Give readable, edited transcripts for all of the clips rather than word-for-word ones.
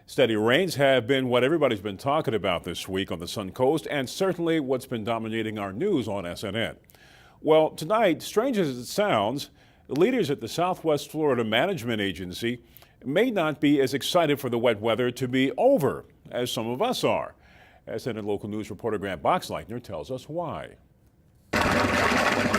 Steady rains have been what everybody's been talking about this week on the Sun Coast, and certainly what's been dominating our news on SNN. Well, tonight, strange as it sounds, the leaders at the Southwest Florida Management Agency may not be as excited for the wet weather to be over as some of us are. SNN local news reporter Grant Boxleitner tells us why.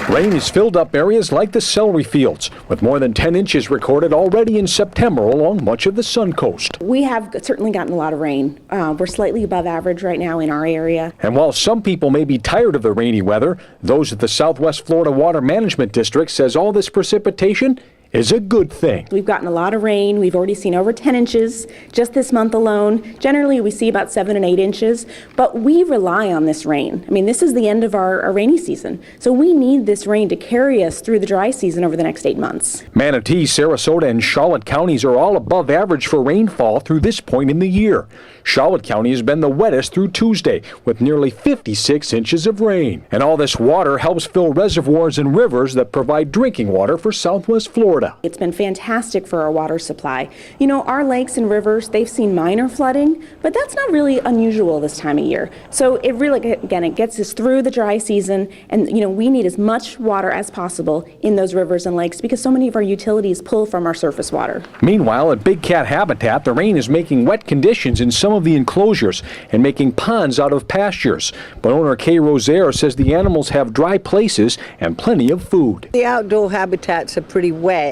Rain has filled up areas like the celery fields, with more than 10 inches recorded already in September along much of the Sun Coast. We have certainly gotten a lot of rain. We're slightly above average right now in our area. And while some people may be tired of the rainy weather, those at the Southwest Florida Water Management District says all this precipitation is a good thing. We've gotten a lot of rain. We've already seen over 10 inches just this month alone. Generally, we see about 7 and 8 inches, but we rely on this rain. I mean, this is the end of our rainy season, so we need this rain to carry us through the dry season over the next 8 months. Manatee, Sarasota, and Charlotte counties are all above average for rainfall through this point in the year. Charlotte County has been the wettest through Tuesday, with nearly 56 inches of rain. And all this water helps fill reservoirs and rivers that provide drinking water for Southwest Florida. It's been fantastic for our water supply. You know, our lakes and rivers, they've seen minor flooding, but that's not really unusual this time of year. So it really, again, it gets us through the dry season, and you know, we need as much water as possible in those rivers and lakes because so many of our utilities pull from our surface water. Meanwhile, at Big Cat Habitat, the rain is making wet conditions in some of the enclosures and making ponds out of pastures. But owner Kay Rosaire says the animals have dry places and plenty of food. The outdoor habitats are pretty wet,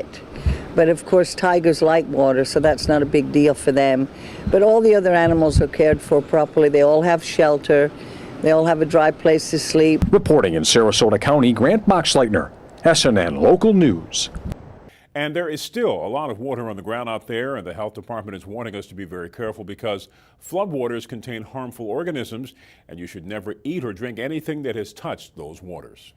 but of course tigers like water, so that's not a big deal for them. But all the other animals are cared for properly. They all have shelter. They all have a dry place to sleep. Reporting in Sarasota County, Grant Boxleitner, SNN Local News. And there is still a lot of water on the ground out there, and the health department is warning us to be very careful because floodwaters contain harmful organisms, and you should never eat or drink anything that has touched those waters.